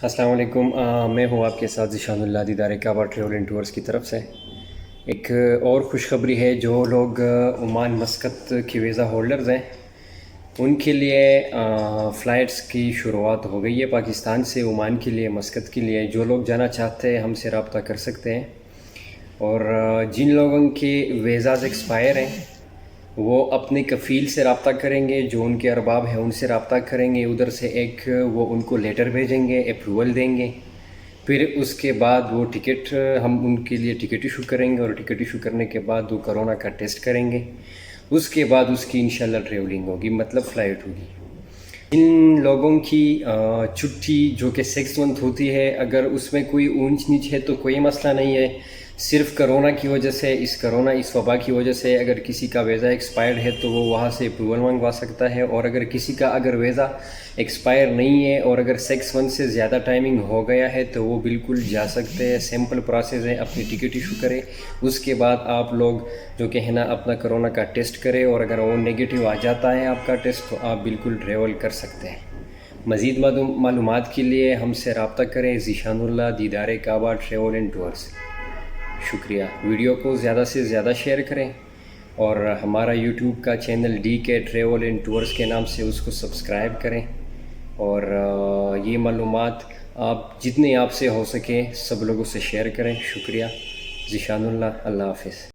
السلام علیکم، میں ہوں آپ کے ساتھ ذیشان اللہ دیدار کعبہ ٹریول اینڈ ٹورز کی طرف سے۔ ایک اور خوشخبری ہے، جو لوگ عمان مسقط کی ویزا ہولڈرز ہیں ان کے لیے فلائٹس کی شروعات ہو گئی ہے پاکستان سے عمان کے لیے، مسقط کے لیے۔ جو لوگ جانا چاہتے ہیں ہم سے رابطہ کر سکتے ہیں، اور جن لوگوں کے ویزاز ایکسپائر ہیں وہ اپنے کفیل سے رابطہ کریں گے، جو ان کے ارباب ہیں ان سے رابطہ کریں گے، ادھر سے ایک وہ ان کو لیٹر بھیجیں گے، اپروول دیں گے، پھر اس کے بعد وہ ٹکٹ، ہم ان کے لیے ٹکٹ ایشو کریں گے، اور ٹکٹ ایشو کرنے کے بعد وہ کرونا کا ٹیسٹ کریں گے، اس کے بعد اس کی انشاءاللہ ٹریولنگ ہوگی، مطلب فلائٹ ہوگی۔ ان لوگوں کی چھٹی جو کہ 6 منتھ ہوتی ہے، اگر اس میں کوئی اونچ نیچ ہے تو کوئی مسئلہ نہیں ہے، صرف کرونا کی وجہ سے، اس وبا کی وجہ سے اگر کسی کا ویزا ایکسپائرڈ ہے تو وہ وہاں سے اپروول منگوا سکتا ہے، اور اگر کسی کا ویزا ایکسپائر نہیں ہے اور اگر 6 منتھ سے زیادہ ٹائمنگ ہو گیا ہے تو وہ بالکل جا سکتے ہیں۔ سمپل پروسیس ہے، اپنی ٹکٹ ایشو کرے، اس کے بعد آپ لوگ جو کہ ہے نا اپنا کرونا کا ٹیسٹ کرے، اور اگر وہ نیگیٹو آ جاتا ہے آپ کا ٹیسٹ تو آپ بالکل ٹریول کر سکتے ہیں۔ مزید معلومات کے لیے ہم سے رابطہ کریں، ذیشان اللہ دیدار کعبہ ٹریول اینڈ ٹورز۔ شکریہ۔ ویڈیو کو زیادہ سے زیادہ شیئر کریں، اور ہمارا یوٹیوب کا چینل ڈی کے ٹریول اینڈ ٹورز کے نام سے اس کو سبسکرائب کریں، اور یہ معلومات جتنے آپ سے ہو سکے سب لوگوں سے شیئر کریں۔ شکریہ۔ ذیشان اللہ، اللہ حافظ۔